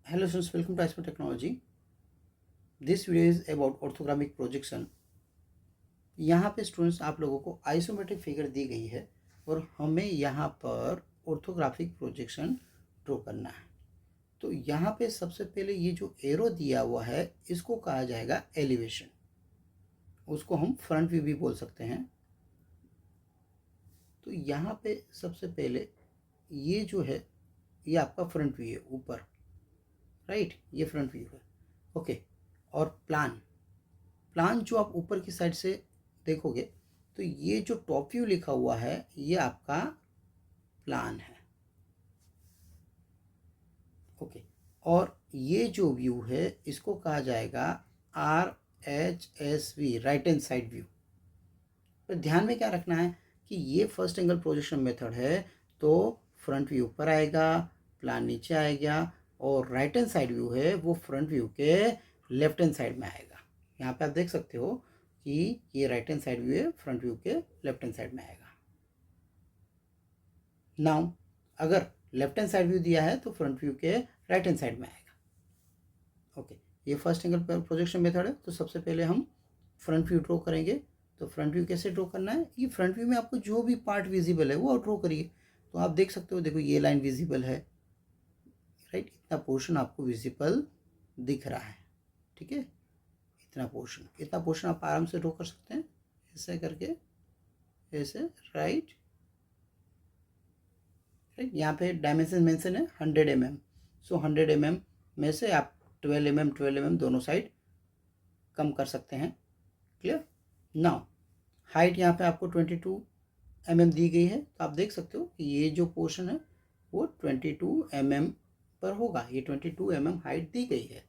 Hello students, welcome to Iceberg Technology. This video is about orthographic projection. यहाँ पे students आप लोगों को आइसोमेट्रिक फिगर दी गई है और हमें यहाँ पर ऑर्थोग्राफिक प्रोजेक्शन ड्रॉ करना है। तो यहाँ पे सबसे पहले ये जो एरो दिया हुआ है इसको कहा जाएगा एलिवेशन, उसको हम फ्रंट व्यू भी बोल सकते हैं। तो यहाँ पे सबसे पहले ये जो है ये आपका फ्रंट व्यू है ऊपर, राइट, ये फ्रंट व्यू है। ओके, और प्लान जो आप ऊपर की साइड से देखोगे तो ये जो टॉप व्यू लिखा हुआ है ये आपका प्लान है। ओके, और ये जो व्यू है इसको कहा जाएगा RHSV, right hand side view. तो ध्यान में क्या रखना है कि ये फर्स्ट एंगल प्रोजेक्शन मेथड है, तो फ्रंट व्यू ऊपर आएगा, प्लान नीचे आएगा, और राइट हैंड साइड व्यू है वो फ्रंट व्यू के लेफ्ट हैंड साइड में आएगा। यहाँ पे आप देख सकते हो कि ये राइट हैंड साइड व्यू है, फ्रंट व्यू के लेफ्ट हैंड साइड में आएगा। नाउ अगर लेफ्ट हैंड साइड व्यू दिया है तो फ्रंट व्यू के राइट हैंड साइड में आएगा। ओके, ये फर्स्ट एंगल प्रोजेक्शन मेथड है। तो सबसे पहले हम फ्रंट व्यू ड्रॉ करेंगे। तो फ्रंट व्यू कैसे ड्रॉ करना है, ये फ्रंट व्यू में आपको जो भी पार्ट विजिबल है वो ड्रॉ करिए। तो आप देख सकते हो, देखो ये लाइन विजिबल है, राइट, इतना पोर्शन आपको विजिबल दिख रहा है, ठीक है, इतना पोर्शन आप आराम से ड्रॉ कर सकते हैं, ऐसे करके, ऐसे, राइट। यहाँ पे डायमेंशन मेंशन है 100 mm। सो 100 mm में से आप 12 mm दोनों साइड कम कर सकते हैं। क्लियर। नाउ हाइट यहाँ पे आपको 22 mm दी गई है, तो आप देख सकते हो कि ये जो पोर्शन है वो 22 mm पर होगा। ये 22 mm हाइट दी गई है।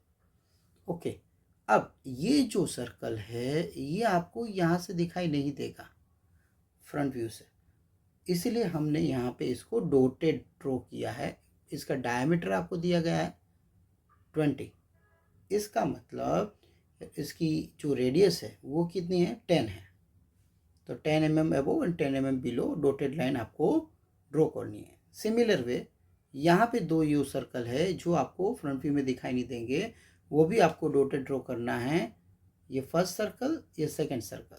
ओके, अब ये जो सर्कल है ये आपको यहाँ से दिखाई नहीं देगा फ्रंट व्यू से, इसीलिए हमने यहाँ पे इसको डॉटेड ड्रॉ किया है। इसका डायमीटर आपको दिया गया है 20। इसका मतलब इसकी जो रेडियस है वो कितनी है, 10 है। तो 10 mm above and 10 mm below dotted line आपको ड्रॉ करनी है। सिमिलर वे यहाँ पे दो यू सर्कल है जो आपको फ्रंट व्यू में दिखाई नहीं देंगे, वो भी आपको डॉटेड ड्रॉ करना है। ये फर्स्ट सर्कल, ये second circle.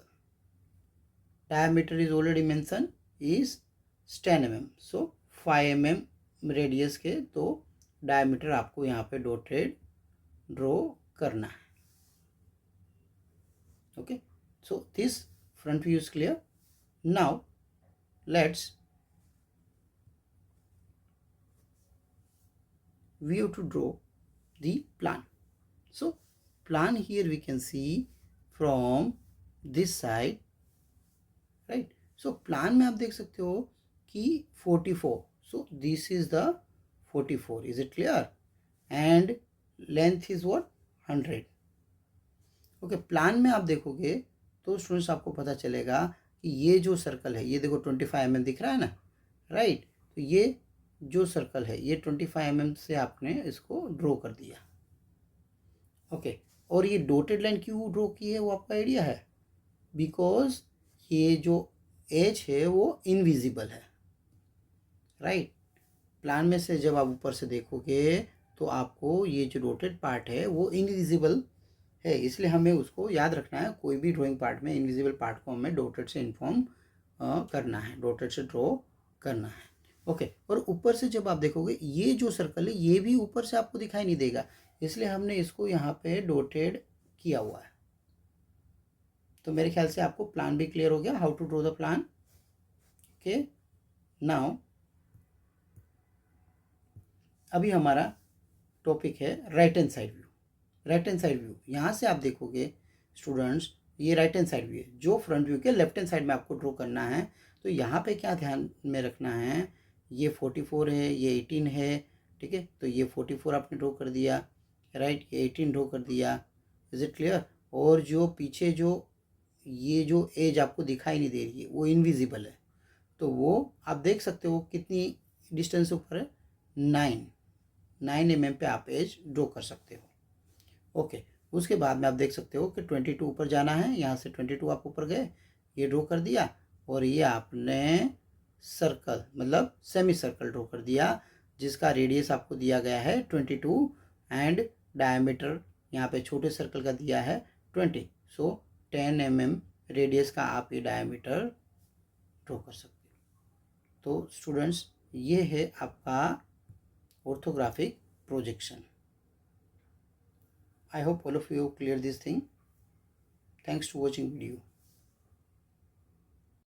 Diameter is already mention is 10 mm, so 5 mm radius के तो डायमीटर आपको यहाँ पे डॉटेड ड्रॉ करना है। Okay, so this front view is clear. Now we have to draw the plan. So plan here we can see from this side, right? So plan में आप देख सकते हो कि 44, so this is the 44, is it clear? And length is what, 100. Okay, plan में आप देखोगे तो स्टूडेंट्स आपको पता चलेगा कि ये जो सर्कल है ये देखो 25 mm दिख रहा है ना, राइट। तो ये जो सर्कल है ये 25 mm से आपने इसको ड्रॉ कर दिया। ओके, और ये डॉटेड लाइन क्यों ड्रॉ की है वो आपका आइडिया है, बिकॉज ये जो एज है वो इनविजिबल है, राइट। प्लान में से जब आप ऊपर से देखोगे तो आपको ये जो डॉटेड पार्ट है वो इनविजिबल है, इसलिए हमें उसको याद रखना है। कोई भी ड्राइंग पार्ट में इनविजिबल पार्ट को हमें डॉटेड से इन्फॉर्म करना है, डॉटेड से ड्रॉ करना है। ओके, और ऊपर से जब आप देखोगे ये जो सर्कल है ये भी ऊपर से आपको दिखाई नहीं देगा, इसलिए हमने इसको यहाँ पे डॉटेड किया हुआ है। तो मेरे ख्याल से आपको प्लान भी क्लियर हो गया, how to draw the plan. Okay, now अभी हमारा टॉपिक है right hand side view. Right hand side view, यहाँ से आप देखोगे स्टूडेंट्स ये राइट हैंड साइड व्यू है जो फ्रंट व्यू के लेफ्ट हैंड साइड में आपको ड्रॉ करना है। तो यहाँ पे क्या ध्यान में रखना है, ये 44 है, ये 18 है, ठीक है। तो ये 44 आपने ड्रॉ कर दिया, राइट, ये 18 ड्रॉ कर दिया, इज इट क्लियर। और जो पीछे जो ये जो एज आपको दिखाई नहीं दे रही है वो इनविजिबल है, तो वो आप देख सकते हो कितनी डिस्टेंस ऊपर है, 9 mm पे आप एज ड्रॉ कर सकते हो। ओके, उसके बाद में आप देख सकते हो कि 22 ऊपर जाना है, यहाँ से 22 आप ऊपर गए, ये ड्रॉ कर दिया, और ये आपने सर्कल मतलब सेमी सर्कल ड्रॉ कर दिया जिसका रेडियस आपको दिया गया है 22 एंड डायमीटर यहाँ पे छोटे सर्कल का दिया है 20, सो 10 mm रेडियस का आप ये डायमीटर ड्रॉ कर सकते हो। तो स्टूडेंट्स ये है आपका orthographic projection. I hope all of you clear this thing. Thanks to watching video.